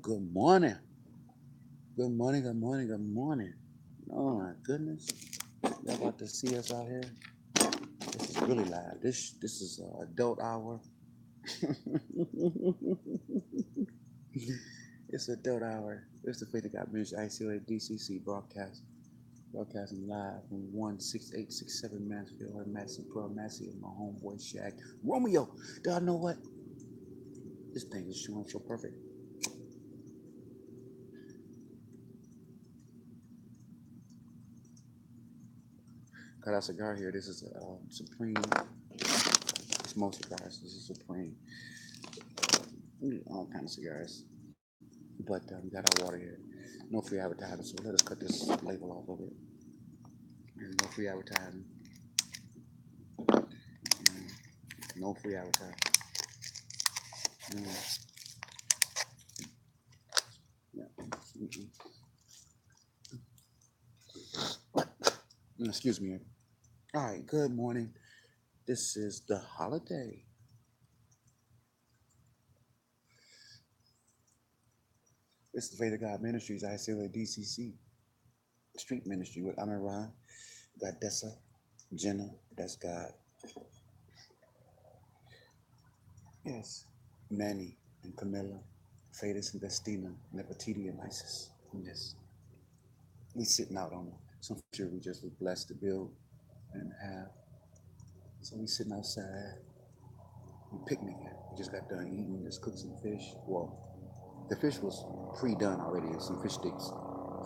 Good morning. Good morning. Good morning. Good morning. Oh my goodness. Y'all about to see us out here? This is really loud. This is adult hour. It's adult hour. It's the Faith of God Ministry ICOA DCC broadcasting live from 16867 Mansfield or Massey Pro Massey and my homeboy Shaq. Romeo, do I know what? This thing is showing so perfect. Got a cigar here. This is Supreme. It's most cigars. This is Supreme. All kind of cigars. But we got our water here. No free advertising, so let us cut this label off of it. There's no free advertising. No free advertising. Excuse me. All right, good morning. This is the holiday. This is the Faith of God Ministries, ICLA DCC Street Ministry with Amin Ron. Got Dessa, Jenna, that's God. Yes, Manny and Camilla, Fadis and Vestina, Nefertiti and Isis. Yes, we sitting out on some future we just were blessed to build and have. So we sitting outside, we picnicking. We just got done eating, just cooked some fish. Well, the fish was pre-done already, some fish sticks.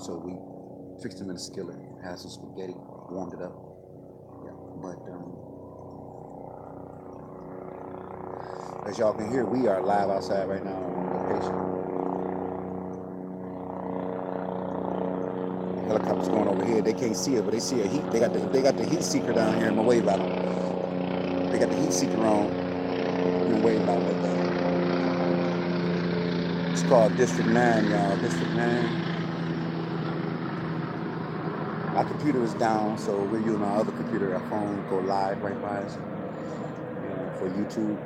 So we fixed them in a skillet, had some spaghetti, warmed it up. Yeah, but as y'all can hear, we are live outside right now on location. Helicopters going over here. They can't see it, but they see a heat. They got the heat seeker down here in my wave out. They got the heat seeker on. And wave out like that. It's called District 9, y'all. District 9. My computer is down, so we're using our other computer. Our phone go live right by us for YouTube.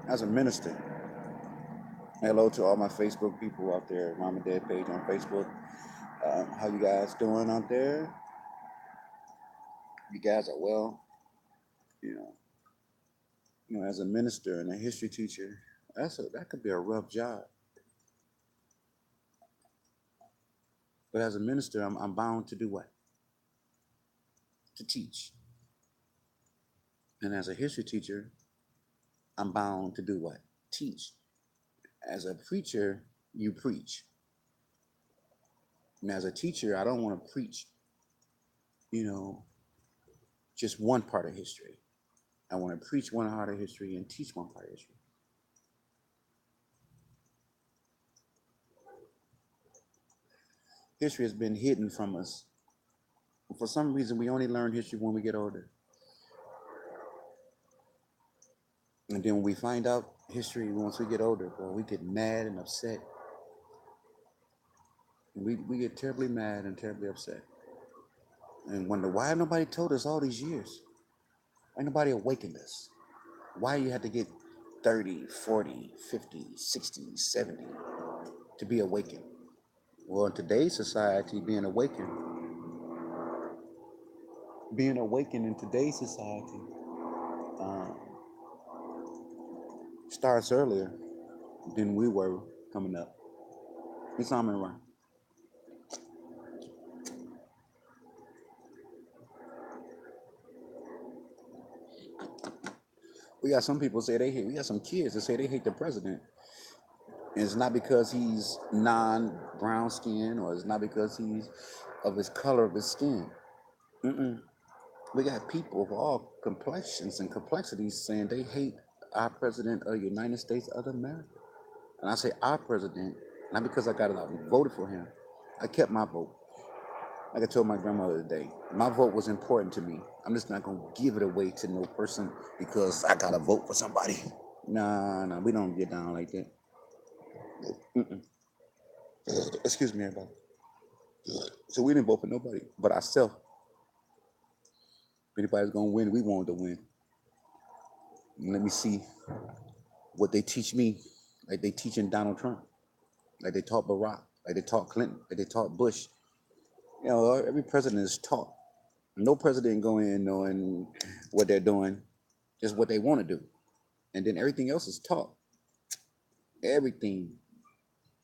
As a minister, hello to all my Facebook people out there, Mom and Dad page on Facebook. How you guys doing out there? You guys are well. You know, as a minister and a history teacher, that could be a rough job. But as a minister, I'm bound to do what? To teach. And as a history teacher, I'm bound to do what? Teach. As a preacher, you preach. And as a teacher, I don't want to preach, just one part of history. I want to preach one part of history and teach one part of history. History has been hidden from us. For some reason, we only learn history when we get older. And then when we find out history once we get older, boy, we get mad and upset. We get terribly mad and terribly upset. And wonder why nobody told us all these years. Why nobody awakened us? Why you had to get 30, 40, 50, 60, 70 to be awakened? Well, in today's society, being awakened in today's society starts earlier than we were coming up. It's Amin Ron. We got some people say they hate. We got some kids that say they hate the president. And it's not because he's non-brown skin, or it's not because he's of his color of his skin. We got people of all complexions and complexities saying they hate our president of the United States of America. And I say our president, not because I got it out and voted for him. I kept my vote. Like I told my grandmother today, my vote was important to me. I'm just not going to give it away to no person because I got to vote for somebody. Nah, we don't get down like that. Excuse me, everybody. So we didn't vote for nobody but ourselves. If anybody's going to win, we wanted to win. And let me see what they teach me, like they teaching Donald Trump, like they taught Barack, like they taught Clinton, like they taught Bush. You know, every president is taught. No president go in knowing what they're doing, just what they want to do, and then everything else is taught. Everything.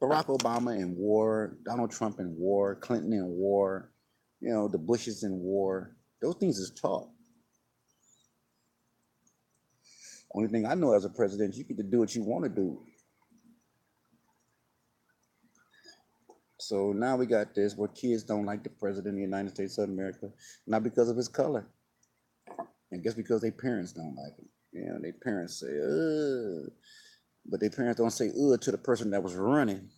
Barack Obama in war, Donald Trump in war, Clinton in war, you know, the Bushes in war. Those things is taught. Only thing I know as a president, you get to do what you want to do. So now we got this where kids don't like the president of the United States of America, not because of his color, and guess because their parents don't like him. You know, their parents say, ugh, but their parents don't say ugh to the person that was running.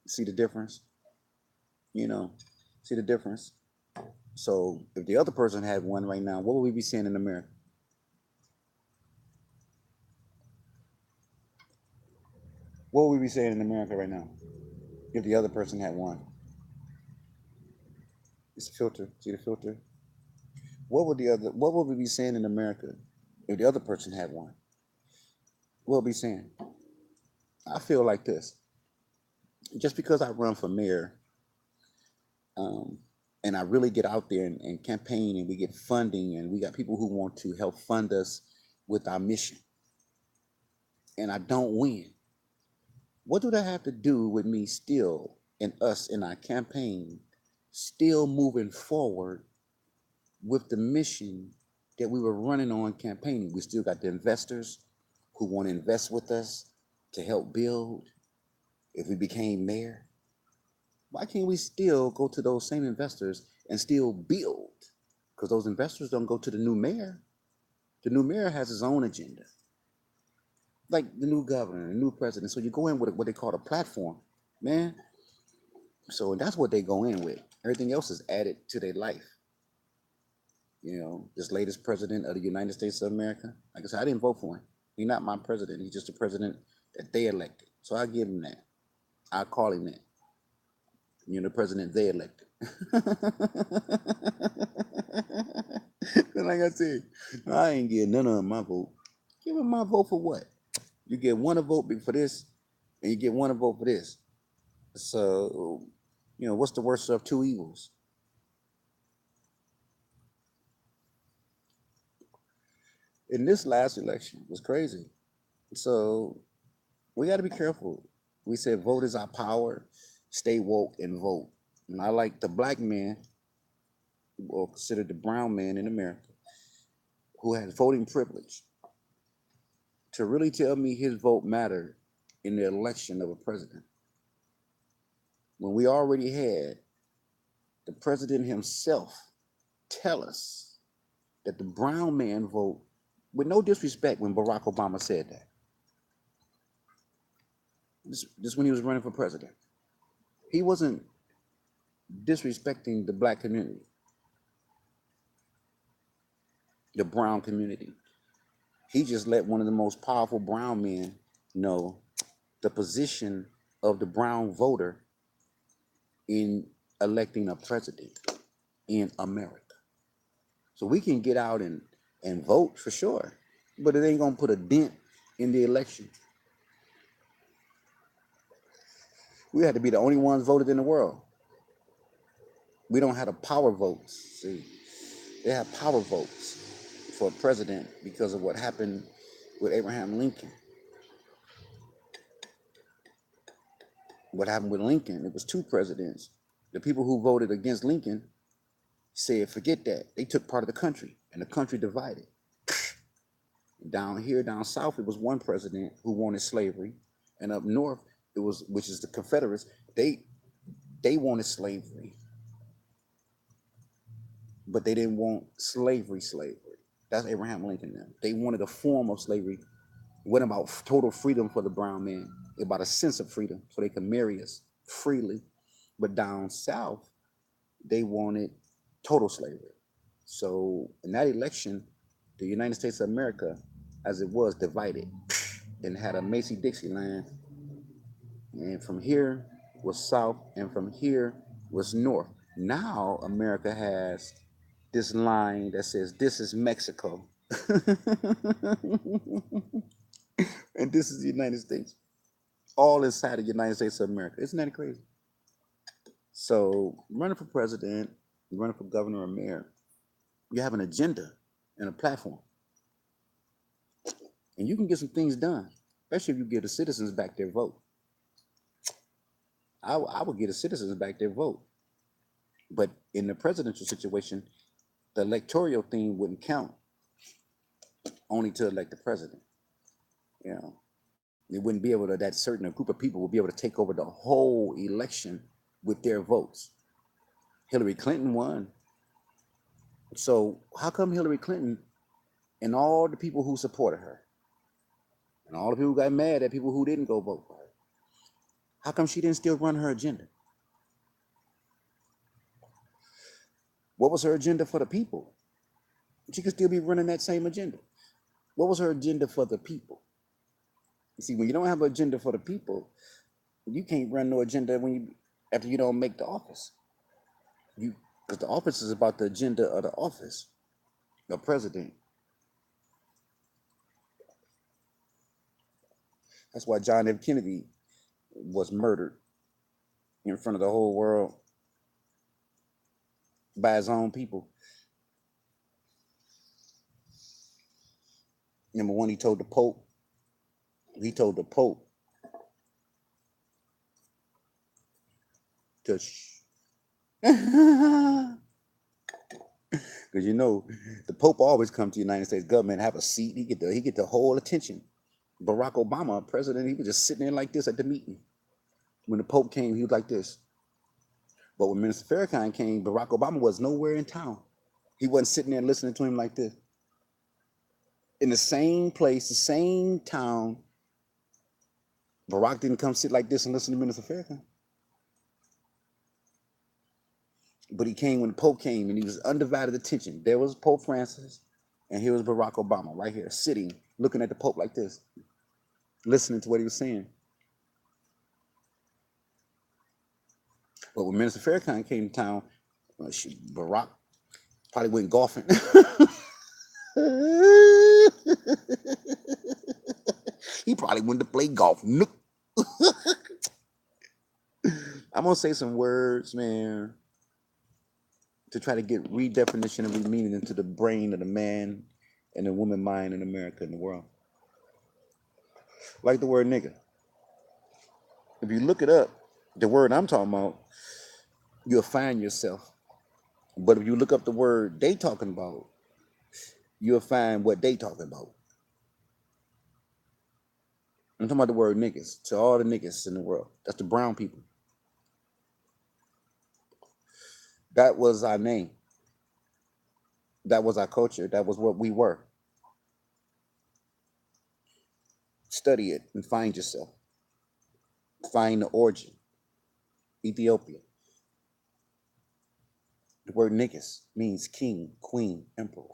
See the difference? You know, see the difference? So if the other person had one right now, what would we be seeing in America? What would we be saying in America right now if the other person had one? It's a filter. See the filter? What would we be saying in America if the other person had one? What would we be saying? I feel like this. Just because I run for mayor, um, and I really get out there and campaign and we get funding and we got people who want to help fund us with our mission, and I don't win, what do that have to do with me still and us in our campaign still moving forward with the mission that we were running on campaigning? We still got the investors who want to invest with us to help build. If we became mayor, why can't we still go to those same investors and still build? Because those investors don't go to the new mayor. The new mayor has his own agenda, like the new governor, the new president. So you go in with what they call a platform, man. So that's what they go in with. Everything else is added to their life. You know, this latest president of the United States of America, like I said, I didn't vote for him. He's not my president. He's just a president that they elected. So I give him that. I call him that. You're the president they elected. Like I said, I ain't getting none of my vote. Give him my vote for what? You get one a vote for this, and you get one a vote for this. So, you know, what's the worst of two evils? In this last election, it was crazy. So we got to be careful. We said vote is our power. Stay woke and vote. And I like the black man, or considered the brown man in America, who has voting privilege, to really tell me his vote mattered in the election of a president. When we already had the president himself tell us that the brown man vote, with no disrespect when Barack Obama said that, this when he was running for president, he wasn't disrespecting the black community, the brown community. He just let one of the most powerful brown men know the position of the brown voter in electing a president in America. So we can get out and vote for sure, but it ain't gonna put a dent in the election. We had to be the only ones voted in the world. We don't have the power votes. See, they have power votes for president because of what happened with Abraham Lincoln. What happened with Lincoln? It was two presidents. The people who voted against Lincoln said, forget that. They took part of the country, and the country divided. Down here, down south, it was one president who wanted slavery, and up north, it was, which is the Confederates. They wanted slavery, but they didn't want slavery. That's Abraham Lincoln. Now they wanted a form of slavery. It wasn't about total freedom for the brown man. It about a sense of freedom, so they could marry us freely. But down south, they wanted total slavery. So in that election, the United States of America, as it was, divided and had a Macy Dixie line. And from here was south, and from here was north. Now America has this line that says, this is Mexico. And this is the United States, all inside of the United States of America. Isn't that crazy? So running for president, running for governor or mayor, you have an agenda and a platform, and you can get some things done, especially if you give the citizens back their vote. I would give the citizens back their vote. But in the presidential situation, the electoral thing wouldn't count, only to elect the president. You know, it wouldn't be able to, that certain group of people would be able to take over the whole election with their votes. Hillary Clinton won. So how come Hillary Clinton and all the people who supported her and all the people who got mad at people who didn't go vote for her, how come she didn't still run her agenda? What was her agenda for the people? She could still be running that same agenda. What was her agenda for the people? You see, when you don't have an agenda for the people, you can't run no agenda after you don't make the office. Because the office is about the agenda of the office, the president. That's why John F. Kennedy was murdered in front of the whole world by his own people. Number one, he told the Pope to because the Pope always come to the United States government, have a seat. He get the whole attention. Barack Obama, president, he was just sitting there like this at the meeting. When the Pope came, he was like this. But when Minister Farrakhan came, Barack Obama was nowhere in town. He wasn't sitting there listening to him like this. In the same place, the same town, Barack didn't come sit like this and listen to Minister Farrakhan. But he came when the Pope came, and he was undivided attention. There was Pope Francis, and here was Barack Obama right here, sitting, looking at the Pope like this, listening to what he was saying. But when Minister Farrakhan came to town, Barack probably went golfing. He probably went to play golf. I'm gonna say some words, man, to try to get redefinition and re-meaning into the brain of the man and the woman mind in America and the world. Like the word nigga. If you look it up, the word I'm talking about, you'll find yourself. But if you look up the word they talking about, you'll find what they talking about. I'm talking about the word niggas, to all the niggas in the world. That's the brown people. That was our name. That was our culture. That was what we were. Study it and find yourself. Find the origin. Ethiopia. The word niggas means king, queen, emperor.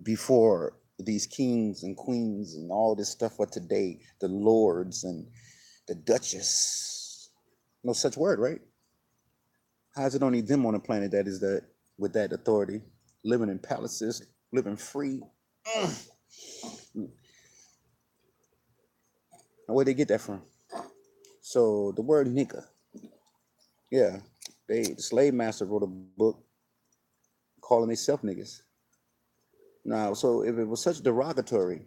Before these kings and queens and all this stuff for today, the lords and the duchess, no such word, right? How is it only them on the planet that is that with that authority, living in palaces, living free? Where'd they get that from? So the word nigga, yeah, the slave master wrote a book calling themselves niggas. Now, so if it was such derogatory,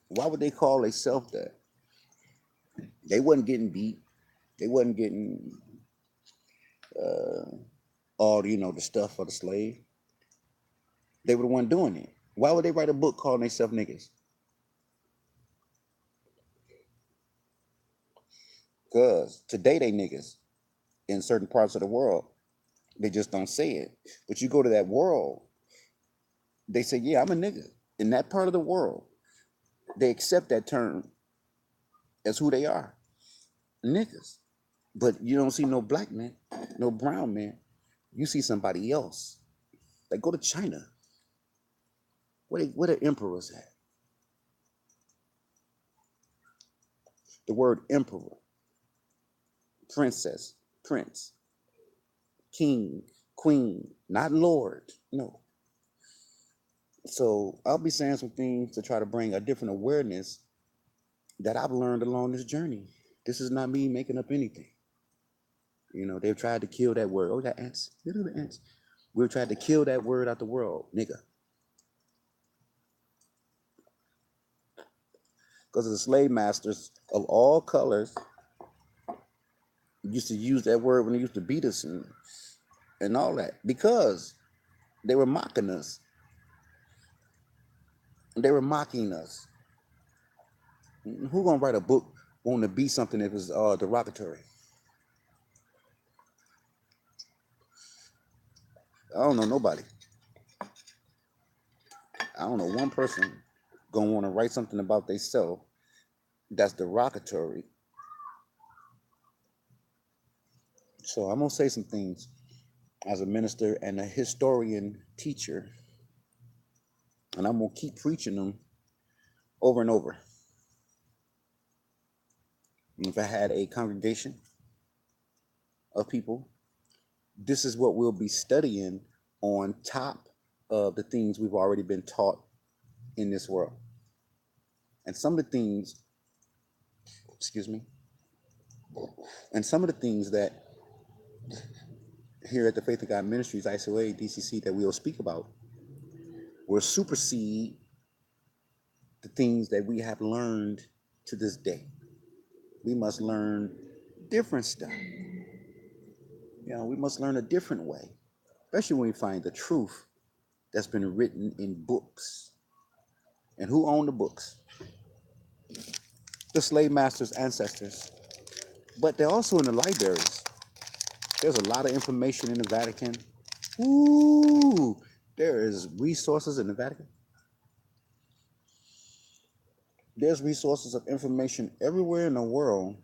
why would they call themselves that? They wasn't getting beat. They wasn't getting all the stuff for the slave. They were the one doing it. Why would they write a book calling themselves niggas? Because today they niggas in certain parts of the world. They just don't say it. But you go to that world, they say, yeah, I'm a nigga. In that part of the world, they accept that term as who they are. Niggas. But you don't see no black man, no brown man. You see somebody else. Like go to China. Where the emperors at? The word emperor, princess, prince, king, queen, not lord. No. So I'll be saying some things to try to bring a different awareness that I've learned along this journey. This is not me making up anything. They've tried to kill that word. Oh, that ants. Look at the ants. We've tried to kill that word out the world, nigga. Because the slave masters of all colors used to use that word when they used to beat us and all that. Because they were mocking us. They were mocking us. Who gonna write a book wanting to be something if it's derogatory? I don't know nobody. I don't know one person gonna want to write something about themselves that's derogatory. So I'm gonna say some things as a minister and a historian teacher, and I'm gonna keep preaching them over and over. And if I had a congregation of people, this is what we'll be studying on top of the things we've already been taught in this world. And some of the things, excuse me, and some of the things that here at the Faith of God Ministries, ISOA, DCC, that we'll speak about will supersede the things that we have learned to this day. We must learn different stuff. We must learn a different way, especially when we find the truth that's been written in books. And who owned the books? The slave masters' ancestors. But they're also in the libraries. There's a lot of information in the Vatican. Ooh, there is resources in the Vatican. There's resources of information everywhere in the world.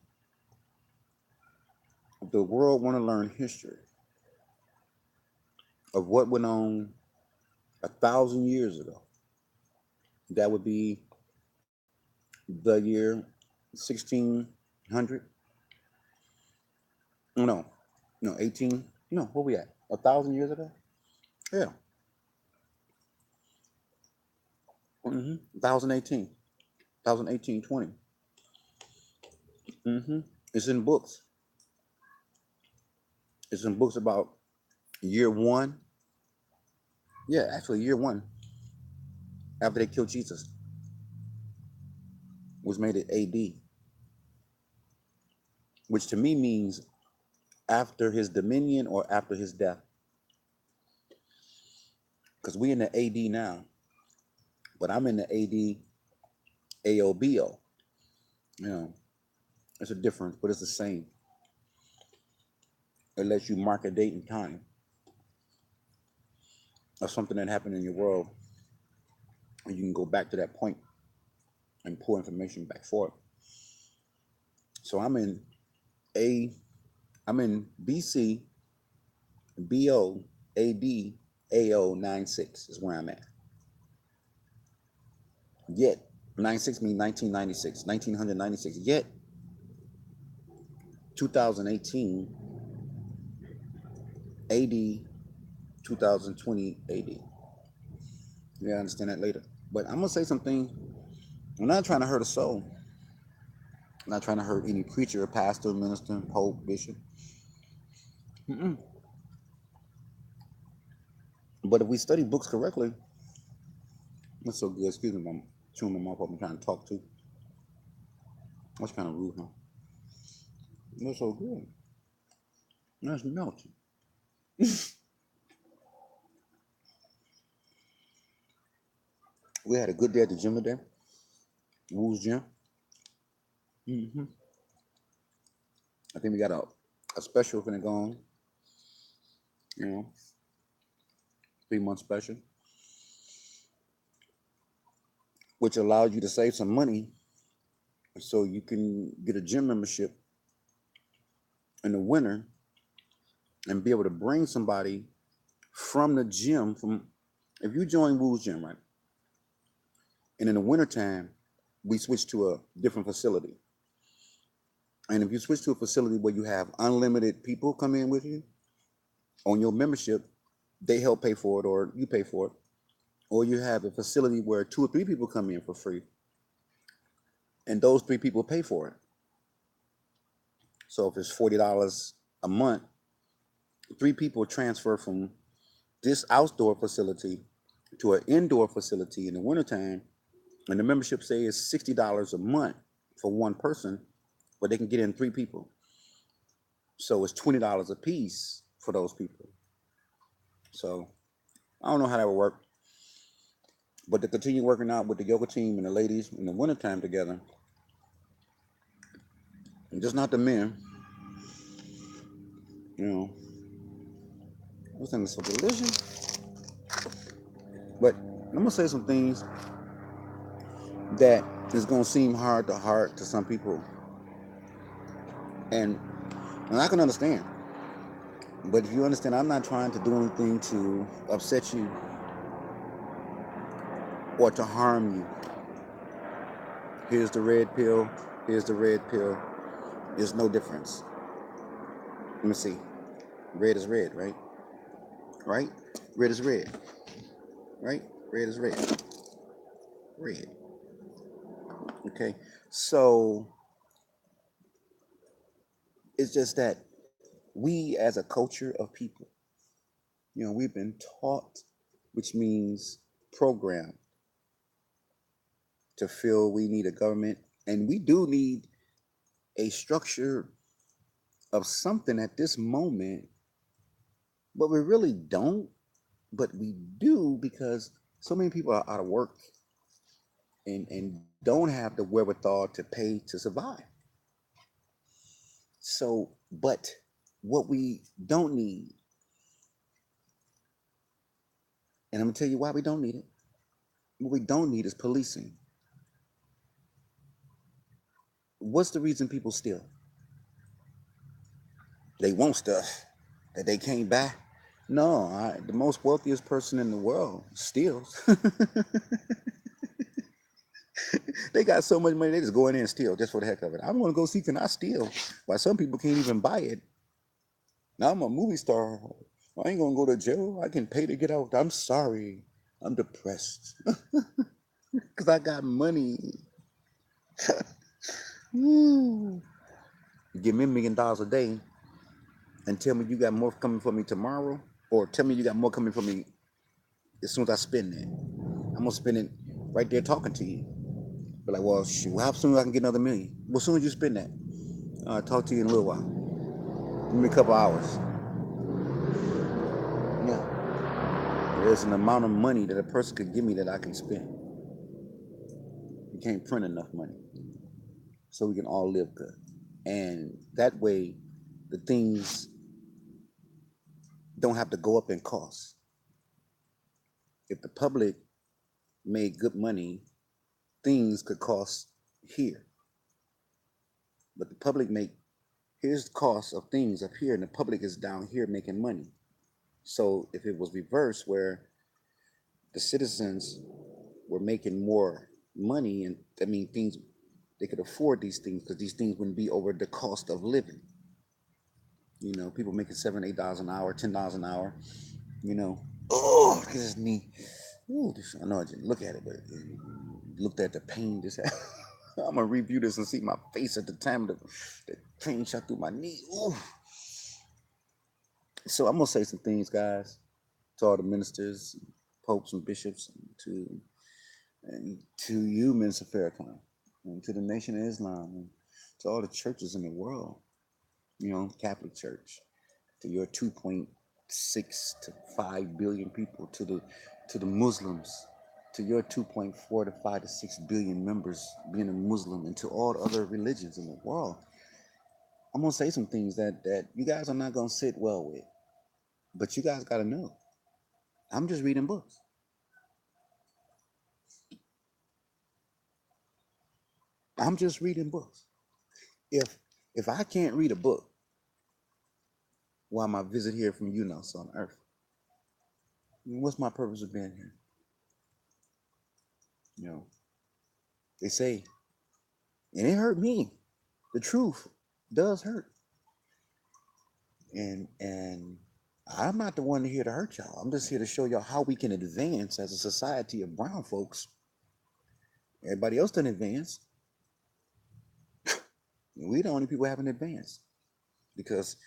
The world want to learn history of what went on 1,000 years ago. That would be the year 1600. No, 18. No, where we at? 1,000 years ago? Yeah. 1018. 20, 20. It's in books. It's in books about year one. Yeah, actually, year one, after they killed Jesus, was made at AD, which to me means after his dominion or after his death. Because we in the AD now, but I'm in the AD AOBO. It's a difference, but it's the same. It lets you mark a date and time of something that happened in your world, and you can go back to that point and pull information back for it. So I'm in BC BO AD AO 96 is where I'm at. Yet 96 means 1996, 1996. Yet 2018 AD 2020 AD. You understand that later. But I'm gonna say something. I'm not trying to hurt a soul. I'm not trying to hurt any preacher, pastor, minister, pope, bishop. But if we study books correctly, that's so good. Excuse me, I'm chewing my mouth up. I'm trying to talk to. That's kind of rude, huh? That's so good. That's melting. We had a good day at the gym today. Woo's Gym. I think we got a special finna go on. 3-month special, which allows you to save some money so you can get a gym membership in the winter and be able to bring somebody from the gym. If you join Woo's Gym, right? And in the wintertime, we switch to a different facility. And if you switch to a facility where you have unlimited people come in with you on your membership, they help pay for it or you pay for it. Or you have a facility where 2 or 3 people come in for free, and those 3 people pay for it. So if it's $40 a month, 3 people transfer from this outdoor facility to an indoor facility in the wintertime, and the membership say is $60 a month for one person, but they can get in 3 people. So it's $20 a piece for those people. So I don't know how that would work, but to continue working out with the yoga team and the ladies in the wintertime together, and just not the men, you know, this thing is so delicious. But I'm gonna say some things that is gonna seem hard to heart to some people, and I can understand. But if you understand, I'm not trying to do anything to upset you or to harm you. Here's the red pill. Here's the red pill. There's no difference. Let me see. Red is red, right? Right? Red is red. Right? Red is red. Red. Okay. So it's just that we as a culture of people, we've been taught, which means programmed, to feel we need a government, and we do need a structure of something at this moment, but we really don't. But we do because so many people are out of work and don't have the wherewithal to pay to survive. So, but what we don't need, and I'm gonna tell you why we don't need it. What we don't need is policing. What's the reason people steal? They want stuff that they can't buy. No, the most wealthiest person in the world steals. They got so much money, they just go in there and steal just for the heck of it. I want to go see, can I steal? Why some people can't even buy it. Now I'm a movie star. I ain't gonna go to jail. I can pay to get out. I'm sorry. I'm depressed. Because I got money. Woo. Give me $1 million a day and tell me you got more coming for me tomorrow, or tell me you got more coming for me as soon as I spend it. I'm gonna spend it right there talking to you. But like, well, shoot, how soon I can get another million? Well, as soon as you spend that, I'll talk to you in a little while. Give me a couple hours. Yeah. There's an amount of money that a person could give me that I can spend. You can't print enough money so we can all live good. And that way, the things don't have to go up in cost. If the public made good money, things could cost here. But the public here's the cost of things up here, and the public is down here making money. So if it was reversed, where the citizens were making more money, and I mean things, they could afford these things because these things wouldn't be over the cost of living. People making $7, $8 an hour, $10 an hour. Oh, look at his knee. Ooh, I know I didn't look at it, but looked at the pain this had. I'm gonna review this and see my face at the time the pain shot through my knee. Ooh. So I'm gonna say some things, guys, to all the ministers, popes, and bishops, and to you, Minister Farrakhan, and to the Nation of Islam, and to all the churches in the world. Catholic Church, to your 2.6 to 5 billion people, to the Muslims, to your 2.4 to 5 to 6 billion members being a Muslim, and to all the other religions in the world. I'm gonna say some things that you guys are not gonna sit well with, but you guys gotta know. I'm just reading books. I'm just reading books. If I can't read a book while my visit here from UNOS on Earth, what's my purpose of being here? They say, and it hurt me. The truth does hurt. And I'm not the one here to hurt y'all. I'm just here to show y'all how we can advance as a society of brown folks. Everybody else done advance. We the only people haven't advanced because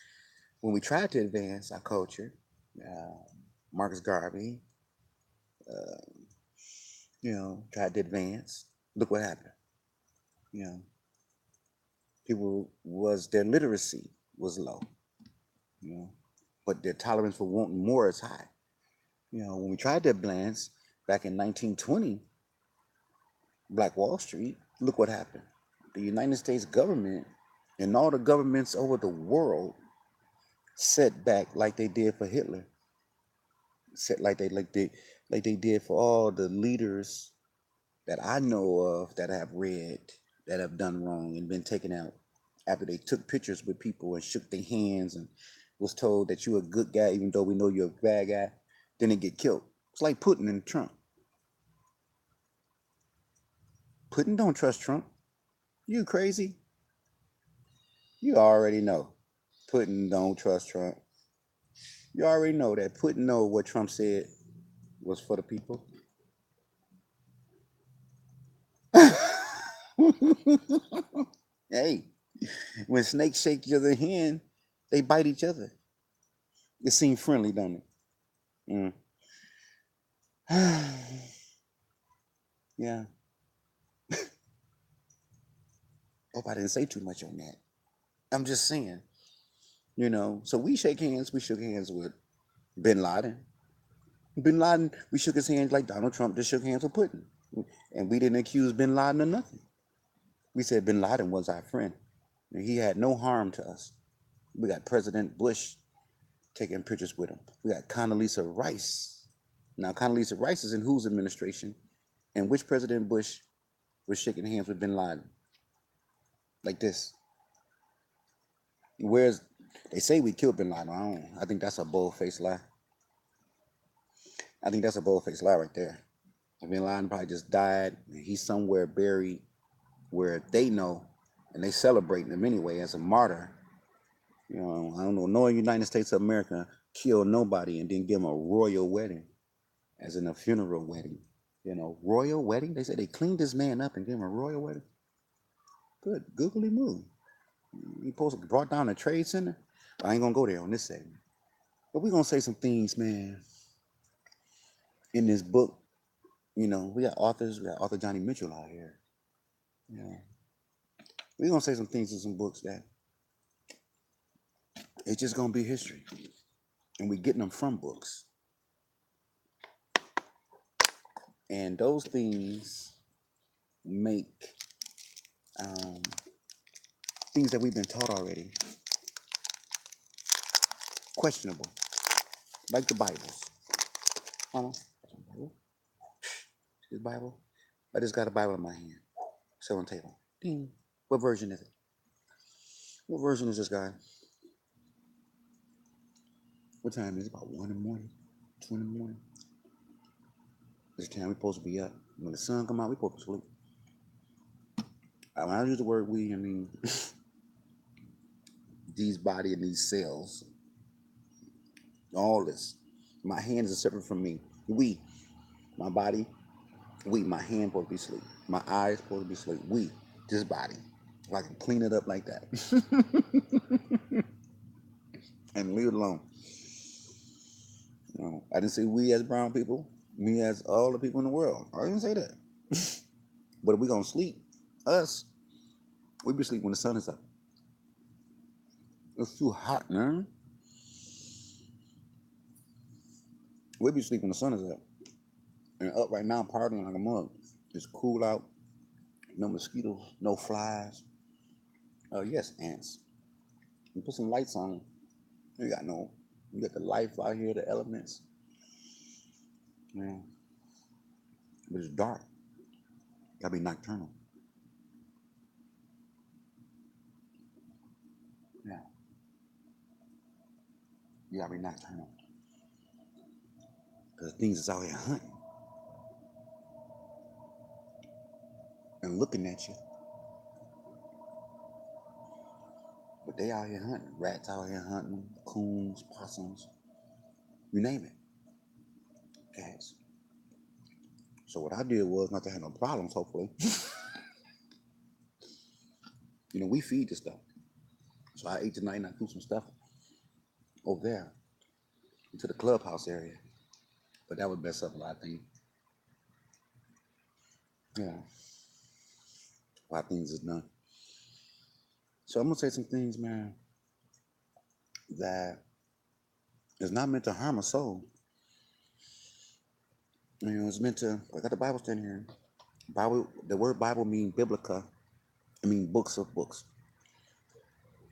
when we tried to advance our culture, uh, Marcus Garvey, uh, tried to advance. Look what happened. You know, people was their literacy was low. You know, but their tolerance for wanting more is high. When we tried to advance back in 1920, Black Wall Street, look what happened. The United States government and all the governments over the world set back like they did for Hitler, set like they did for all the leaders that I know of that have read that have done wrong and been taken out after they took pictures with people and shook their hands and was told that you're a good guy even though we know you're a bad guy, then they get killed. It's like Putin and Trump. Putin don't trust Trump. You crazy? You already know. Putin don't trust Trump. You already know that Putin know what Trump said was for the people. Hey, when snakes shake each other's hand, they bite each other. It seems friendly, don't it? Yeah. Hope I didn't say too much on that. I'm just saying, So we shake hands. We shook hands with Bin Laden. Bin Laden, we shook his hands like Donald Trump just shook hands with Putin. And we didn't accuse Bin Laden of nothing. We said Bin Laden was our friend. And he had no harm to us. We got President Bush taking pictures with him. We got Condoleezza Rice. Now, Condoleezza Rice is in whose administration? And which President Bush was shaking hands with Bin Laden? Like this. Where's they say we killed Bin Laden? I think that's a bold-faced lie. I think that's a bold-faced lie right there. Bin Laden probably just died. He's somewhere buried where they know, and they celebrating him anyway as a martyr. I don't know. No United States of America killed nobody and didn't give him a royal wedding, as in a funeral wedding. Royal wedding. They said they cleaned this man up and gave him a royal wedding. Good, googly moo. He supposed to brought down the Trade Center. I ain't gonna go there on this segment. But we're gonna say some things, man, in this book. We got authors. We got author Johnny Mitchell out here. We're gonna say some things in some books that it's just gonna be history, and we're getting them from books. And those things make things that we've been taught already questionable, like the Bibles. This Bible. I just got a Bible in my hand. It's on the table. Ding. What version is it? What version is this guy? What time is it? About 1 in the morning? 2 in the morning? This time we're supposed to be up. When the sun come out, we're supposed to sleep. When I use the word we, I mean these body and these cells. All this. My hands are separate from me. We. My body. We. My hand supposed to be asleep. My eyes supposed to be asleep. We. This body. If I can clean it up like that. And leave it alone. I didn't say we as brown people. Me as all the people in the world. I didn't say that. But if we gonna sleep, us, we be sleep when the sun is up. It's too hot, man. We be sleep when the sun is up. And up right now, partying like a mug. It's cool out. No mosquitoes, no flies. Yes, ants. You put some lights on. You got the life out here, the elements. Yeah. But it's dark. Gotta be nocturnal. Yeah. You gotta be nocturnal. Because things is out here hunting and looking at you. But they out here hunting. Rats out here hunting. Coons, possums. you name it. Gas. So what I did was not to have no problems, hopefully. We feed this stuff. So I ate tonight and I threw some stuff over there into the clubhouse area. But that would mess up a lot of things. Yeah. A lot of things is done. So I'm gonna say some things, man, that is not meant to harm a soul. It's meant to. I got the Bible standing here. Bible. The word Bible means biblica. I mean books of books.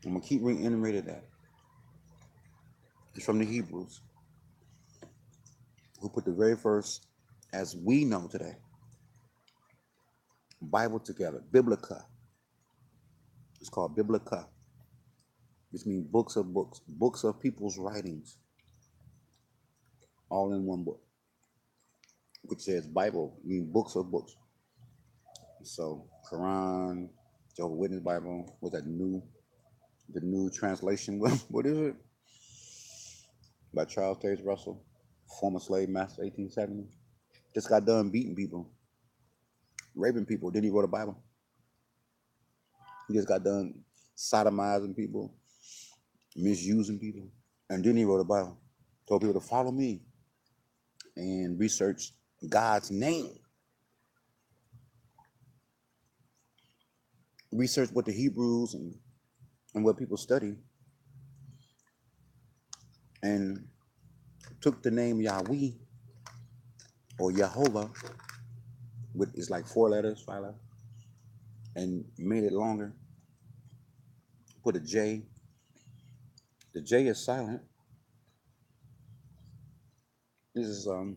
I'm gonna keep reiterating that. It's from the Hebrews, who put the very first, as we know today, Bible together. Biblica. It's called biblica, which means books of books, books of people's writings, all in one book. Which says Bible, means books of books. So Quran, Jehovah's Witness Bible, was that the new translation? What is it? By Charles Taze Russell, former slave master, 1870. Just got done beating people, raping people. Then he wrote a Bible. He just got done sodomizing people, misusing people, and then he wrote a Bible. Told people to follow me and research God's name. Research what the Hebrews and what people study, and took the name Yahweh or Yehovah, it's like 4 letters, 5 letters, and made it longer. Put a J. The J is silent. This is so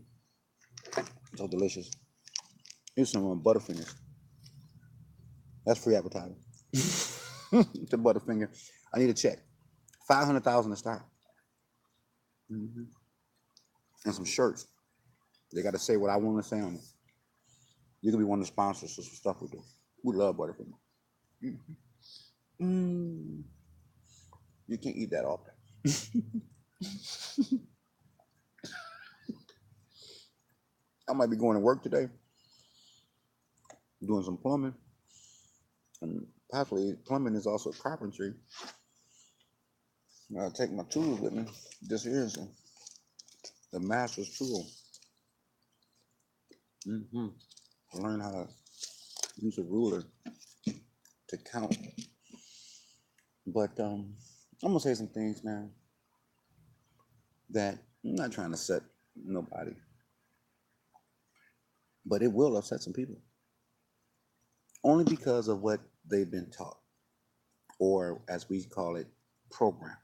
delicious. Here's some Butterfingers. That's free advertising. The Butterfinger. I need a check. 500,000 to start. Mm-hmm. And some shirts. They got to say what I want to say on it. You can be one of the sponsors for some stuff we do. We love Butterfinger. Mm-hmm. You can't eat that often. I might be going to work today, doing some plumbing. And possibly plumbing is also carpentry. I'll take my tools with me. This is the master's tool. Learn how to use a ruler to count. But I'm gonna say some things, man, that I'm not trying to set nobody, but it will upset some people. Only because of what they've been taught, or as we call it, program.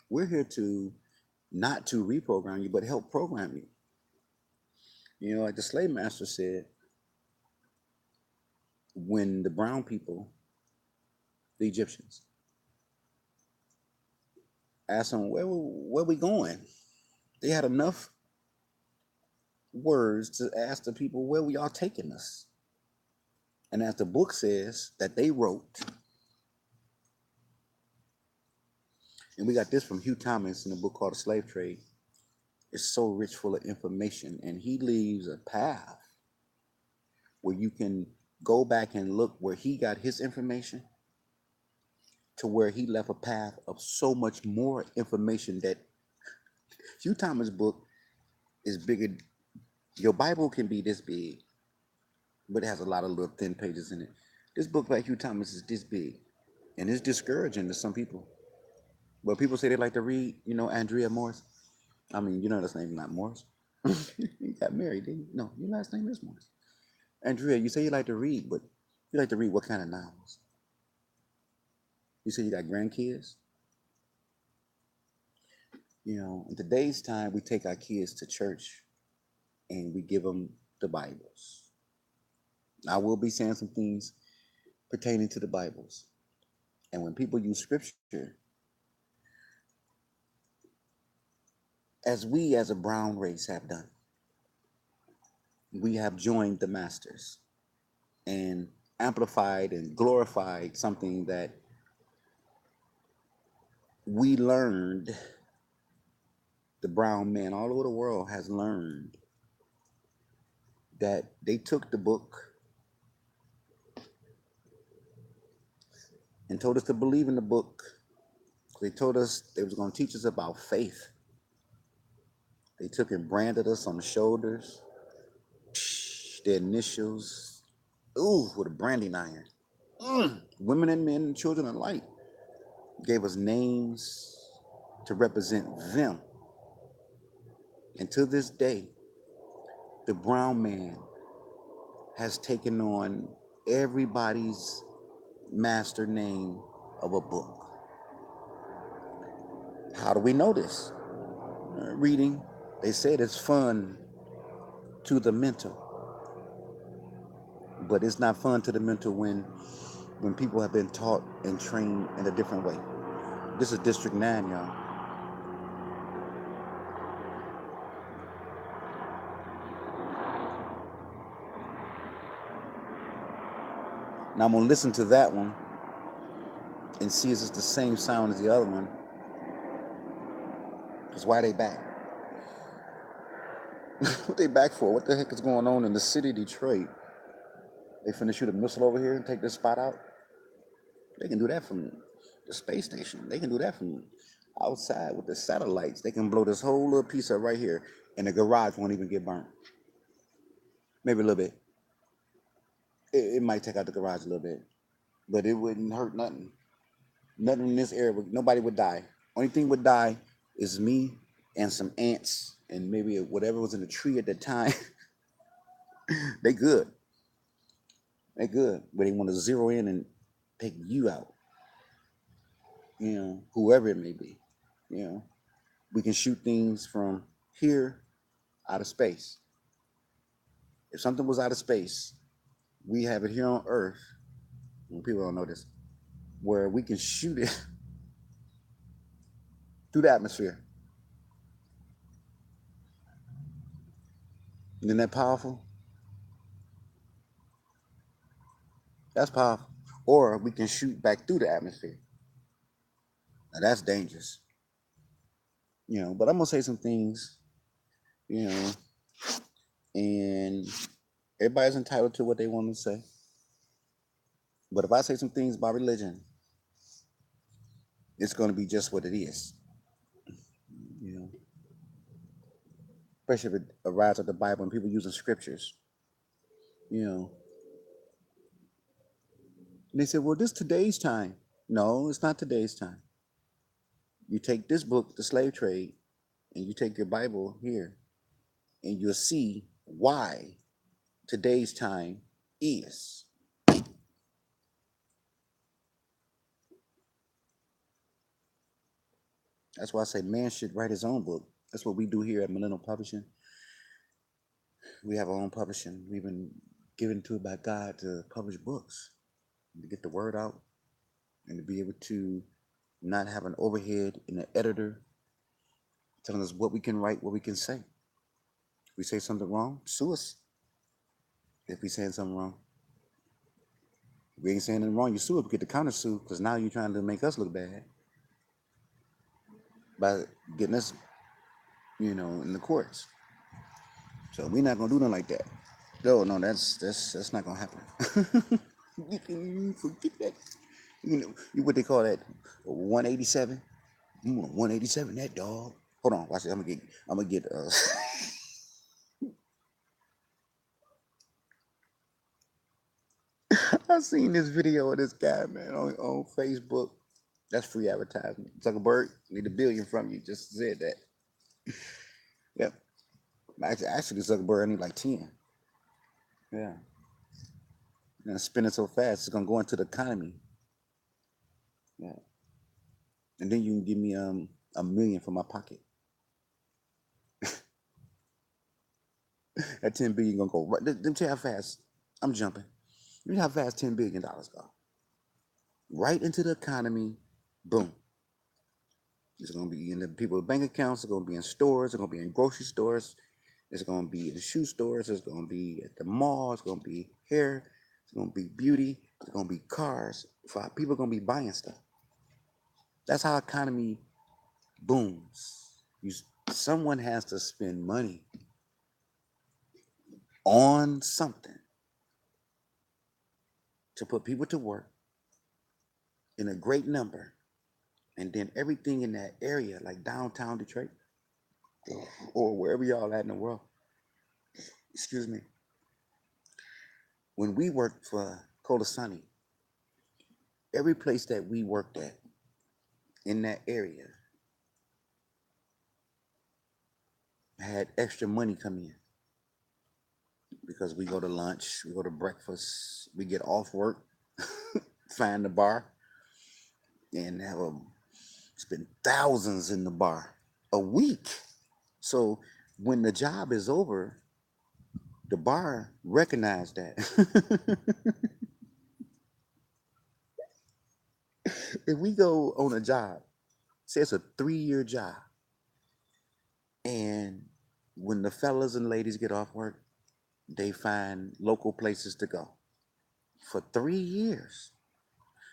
We're here to not to reprogram you, but help program you. Like the slave master said, when the brown people, the Egyptians, asked them, where we going? They had enough words to ask the people, where we are taking us? And as the book says that they wrote, and we got this from Hugh Thomas in a book called The Slave Trade. It's so rich full of information, and he leaves a path where you can go back and look where he got his information to where he left a path of so much more information that Hugh Thomas' book is bigger. Your Bible can be this big, but it has a lot of little thin pages in it. This book by Hugh Thomas is this big, and it's discouraging to some people. But people say they like to read, Andrea Morris. I mean, his name is not Morris. You got married, didn't you? No, your last name is Morris. Andrea, you say you like to read, but you like to read what kind of novels? You say you got grandkids? In today's time, we take our kids to church and we give them the Bibles. I will be saying some things pertaining to the Bibles. And when people use scripture, as we as a brown race have done, we have joined the masters and amplified and glorified something that we learned the brown man all over the world has learned that they took the book and told us to believe in the book. They told us they was going to teach us about faith. They took and branded us on the shoulders, their initials, ooh, with a branding iron. Women and men and children alike gave us names to represent them. And to this day, the brown man has taken on everybody's master name of a book. How do we know this? Reading. They said it's fun to the mental, but it's not fun to the mental when people have been taught and trained in a different way. This is District 9, y'all. Now I'm gonna listen to that one and see if it's the same sound as the other one. Because why they back? What they back for? What the heck is going on in the city of Detroit? They finna shoot a missile over here and take this spot out? They can do that from the space station. They can do that from outside with the satellites. They can blow this whole little piece up right here, and the garage won't even get burnt. Maybe a little bit. It might take out the garage a little bit, but it wouldn't hurt nothing. Nothing in this area. Nobody would die. Only thing would die is me and some ants and maybe whatever was in the tree at the time. They good. They good. But they want to zero in and take you out. You know, whoever it may be. You know, we can shoot things from here out of space. If something was out of space, we have it here on Earth. People don't know this, where we can shoot it through the atmosphere. Isn't that powerful? That's powerful. Or we can shoot back through the atmosphere. Now that's dangerous. You know, but I'm gonna say some things, you know, and everybody's entitled to what they want to say. But if I say some things about religion, it's gonna be just what it is. You know, especially if it arrives at the Bible and people using scriptures. You know, and they say, well, this today's time. No, it's not today's time. You take this book, The Slave Trade, and you take your Bible here, and you'll see why today's time is. That's why I say man should write his own book. That's what we do here at Millennial Publishing. We have our own publishing. We've been given to it by God to publish books, to get the word out, and to be able to not have an overhead in an editor telling us what we can write, what we can say. If we say something wrong, sue us. If we saying something wrong, if we ain't saying anything wrong, you sue us. We get the counter sue because now you're trying to make us look bad by getting us, you know, in the courts. So we're not gonna do nothing like that. No, that's not gonna happen. You can forget that. You know what they call that? 187. 187. That dog. Hold on, watch it. I'm gonna get. I seen this video of this guy, man, on Facebook. That's free advertisement. Zuckerberg need $1 billion from you. Just said that. Yep. Actually, Zuckerberg I need like 10. Yeah. And spending so fast, it's gonna go into the economy. Yeah. And then you can give me $1 million from my pocket. That 10 billion gonna go right. Let me tell you how fast I'm jumping. Let me tell you how fast $10 billion go. Right into the economy. Boom. It's gonna be in the people's bank accounts. It's gonna be in stores. It's gonna be in grocery stores. It's gonna be in shoe stores. It's gonna be at the mall. It's gonna be hair. It's gonna be beauty. It's gonna be cars. People are gonna be buying stuff. That's how economy booms. Someone has to spend money on something to put people to work in a great number, and then everything in that area, like downtown Detroit or wherever y'all at in the world, excuse me, when we worked for Colasani, every place that we worked at in that area had extra money come in because we go to lunch, we go to breakfast, we get off work, find the bar, and have spend thousands in the bar a week. So when the job is over, the bar recognized that. If we go on a job, say it's a 3-year job, and when the fellas and ladies get off work, they find local places to go for 3 years.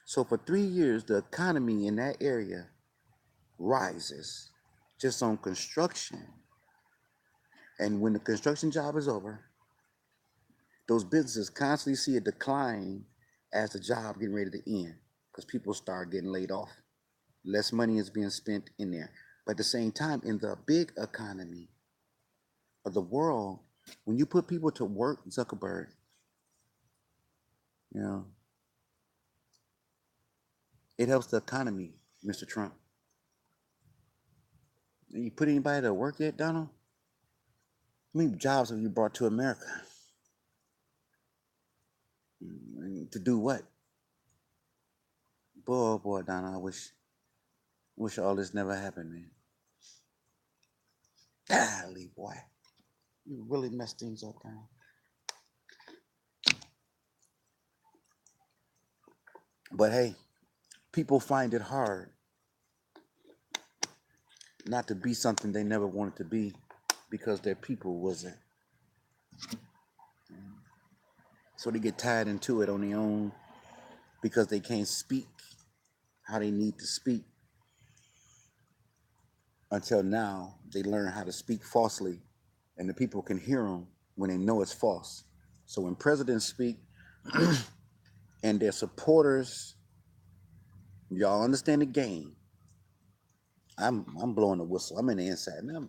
So for 3 years, the economy in that area rises just on construction. And when the construction job is over, those businesses constantly see a decline as the job getting ready to end because people start getting laid off. Less money is being spent in there. But at the same time, in the big economy of the world, when you put people to work, Zuckerberg, you know, it helps the economy, Mr. Trump. You put anybody to work yet, Donald? How many jobs have you brought to America? To do what? Boy, oh boy, Donald, I wish all this never happened, man. Golly, boy. You really messed things up, Donald. But hey, people find it hard not to be something they never wanted to be because their people wasn't. So they get tied into it on their own because they can't speak how they need to speak. Until now, they learn how to speak falsely, and the people can hear them when they know it's false. So when presidents speak and their supporters, y'all understand the game. I'm blowing the whistle. I'm in the inside now.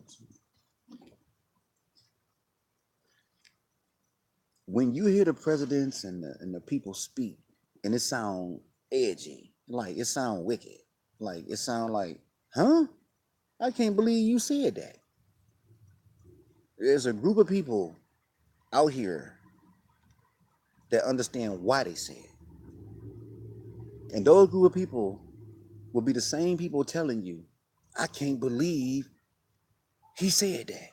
When you hear the presidents and the people speak, and it sound edgy, like it sound wicked, like it sound like, huh? I can't believe you said that. There's a group of people out here that understand why they said it. And those group of people will be the same people telling you, I can't believe he said that.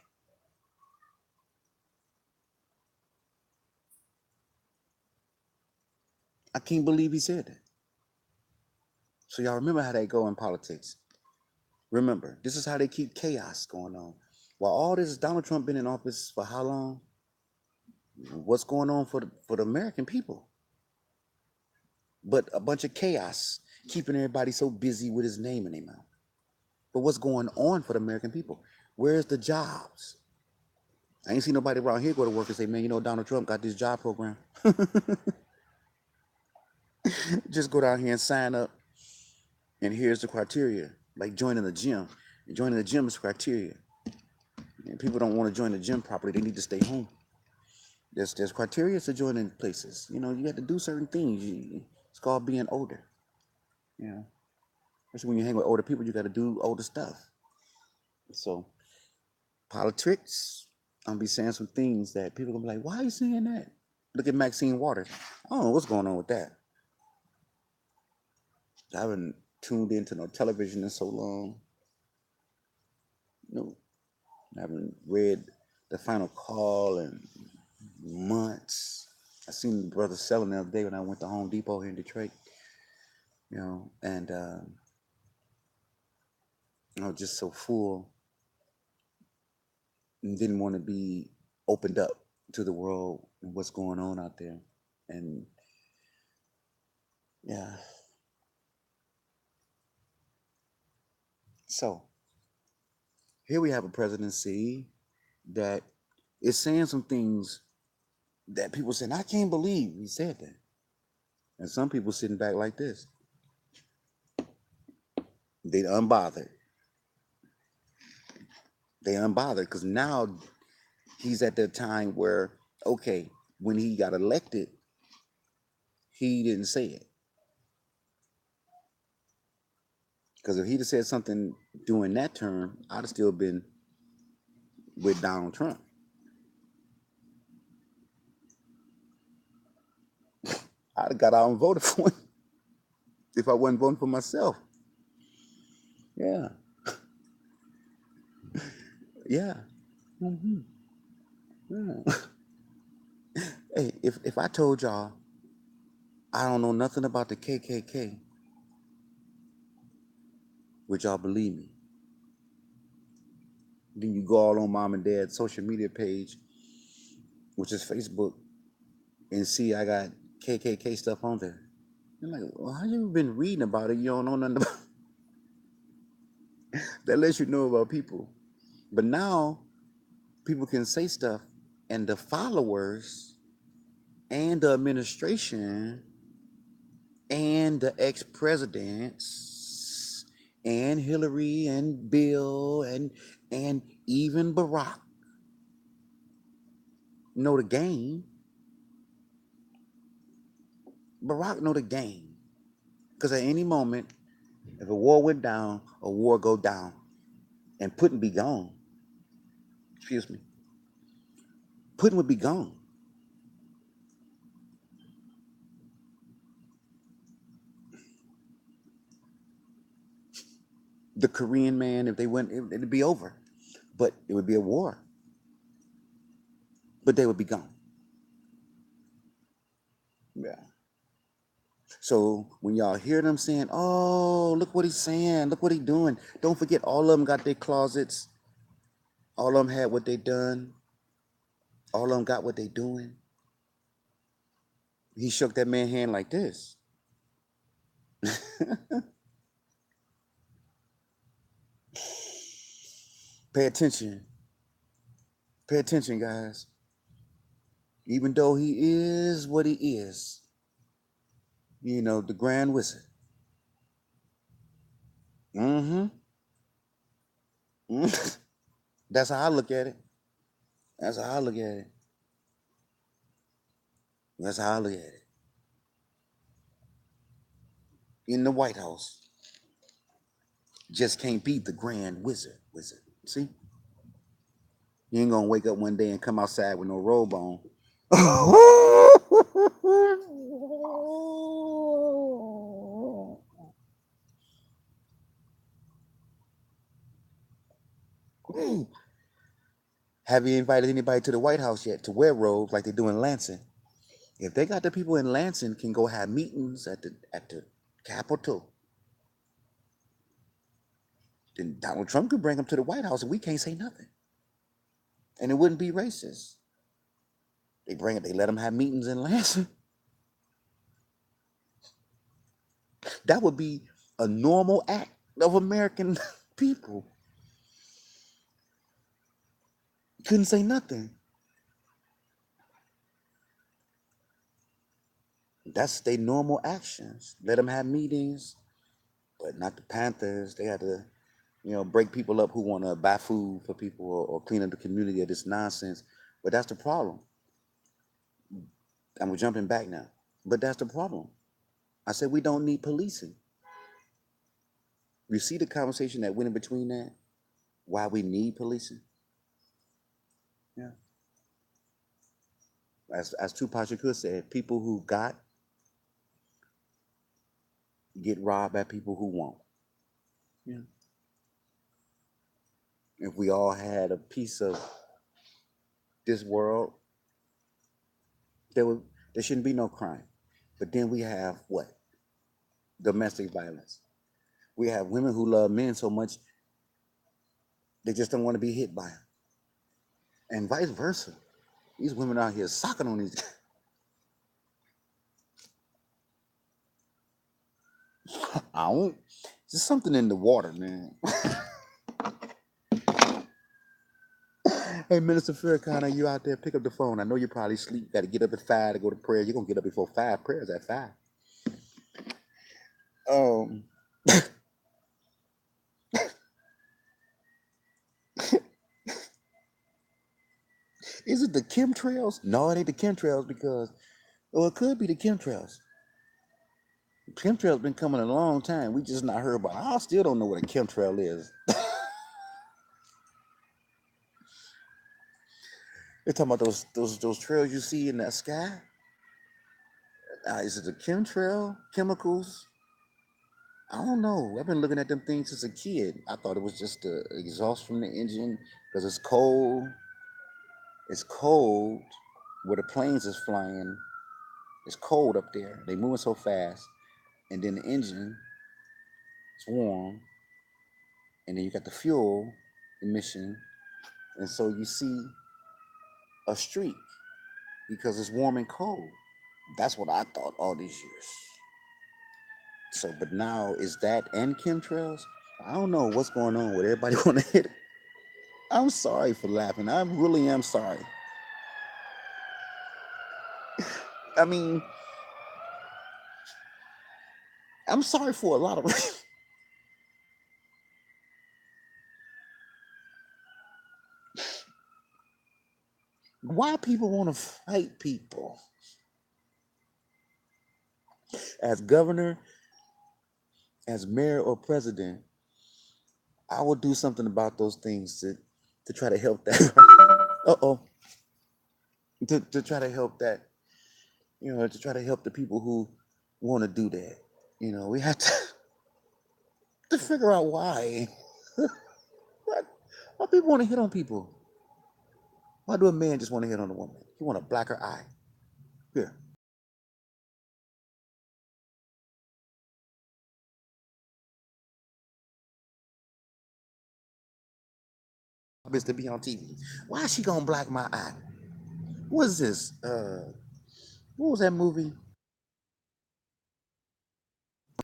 I can't believe he said that. So y'all remember how they go in politics. Remember, this is how they keep chaos going on. While all this Donald Trump been in office for how long? What's going on for the American people? But a bunch of chaos, keeping everybody so busy with his name in their mouth. But what's going on for the American people? Where's the jobs? I ain't seen nobody around here go to work and say, man, Donald Trump got this job program. Just go down here and sign up. And here's the criteria, like joining a gym. Joining the gym is criteria. And people don't want to join the gym properly. They need to stay home. There's criteria to joining places. You have to do certain things. It's called being older. Especially when you hang with older people, you got to do older stuff. So politics, I'm gonna be saying some things that people gonna be like, why are you saying that? Look at Maxine Waters. I don't know what's going on with that. I haven't tuned into no television in so long. No, I haven't read The Final Call in months. I seen the brother selling the other day when I went to Home Depot here in Detroit. And I was just so full and didn't want to be opened up to the world and what's going on out there. And yeah. So Here we have a presidency that is saying some things that people saying, I can't believe he said that. And some people sitting back like this. They unbothered. They unbothered because now he's at the time where, okay, when he got elected, he didn't say it. Because if he'd have said something during that term, I'd have still been with Donald Trump. I'd have got out and voted for him if I wasn't voting for myself. Yeah. Yeah. Mm-hmm. Yeah. Hey, if I told y'all I don't know nothing about the KKK, would y'all believe me? Then you go all on mom and dad's social media page, which is Facebook, and see I got KKK stuff on there. You're like, well, how you been reading about it? You don't know nothing about it. That lets you know about people. But now people can say stuff, and the followers and the administration and the ex-presidents and Hillary and Bill and even Barack know the game. Barack know the game. Because at any moment, if a war went down, a war go down. And Putin be gone. Excuse me. Putin would be gone. The Korean man, if they went, it'd be over. But it would be a war. But they would be gone. Yeah. So when y'all hear them saying, oh, look what he's saying, look what he's doing, don't forget all of them got their closets. All of them had what they done. All of them got what they doing. He shook that man's hand like this. Pay attention. Pay attention, guys. Even though he is what he is, you know, the Grand Wizard. Mm-hmm. That's how I look at it. That's how I look at it. That's how I look at it. In the White House, just can't be the Grand Wizard. See? You ain't gonna wake up one day and come outside with no robe on. Have you invited anybody to the White House yet to wear robes like they do in Lansing? If they got the people in Lansing can go have meetings at the Capitol, then Donald Trump could bring them to the White House and we can't say nothing. And it wouldn't be racist. They let them have meetings in Lansing. That would be a normal act of American people. Couldn't say nothing. That's their normal actions. Let them have meetings, but not the Panthers. They had to, break people up who want to buy food for people or clean up the community of this nonsense. But that's the problem. And we're jumping back now. But that's the problem. I said we don't need policing. You see the conversation that went in between that? Why we need policing? Yeah. As Tupac Shakur said, people who got get robbed by people who won't. Yeah. If we all had a piece of this world, there shouldn't be no crime. But then we have what? Domestic violence. We have women who love men so much they just don't want to be hit by them. And vice versa. These women out here sucking on these. I don't. There's something in the water, man. Hey, Minister Farrakhan, you out there? Pick up the phone. I know you probably sleep. Got to get up at 5 to go to prayer. You're gonna get up before 5. Prayers at 5. Um, is it the chemtrails? No, it ain't the chemtrails because, well, it could be the chemtrails. Chemtrails been coming a long time. We just not heard about it. I still don't know what a chemtrail is. They're talking about those trails you see in that sky. Is it a chemtrail? Chemicals? I don't know. I've been looking at them things since a kid. I thought it was just the exhaust from the engine because it's cold. It's cold where the planes is flying. It's cold up there. They moving so fast, and then the engine is warm, and then you got the fuel emission, and so you see a streak because it's warm and cold. That's what I thought all these years. So, but now is that and chemtrails? I don't know what's going on with everybody want to hit it. I'm sorry for laughing. I really am sorry. I mean, I'm sorry for a lot of why people want to fight people. As governor, as mayor or president, I will do something about those things to try to help that. Uh-oh. To try to help that, to try to help the people who want to do that. We have to figure out why. Why people want to hit on people? Why do a man just want to hit on a woman? He want a blacker eye. Here. Happens to be on TV. Why is she gonna black my eye? What is this? What was that movie?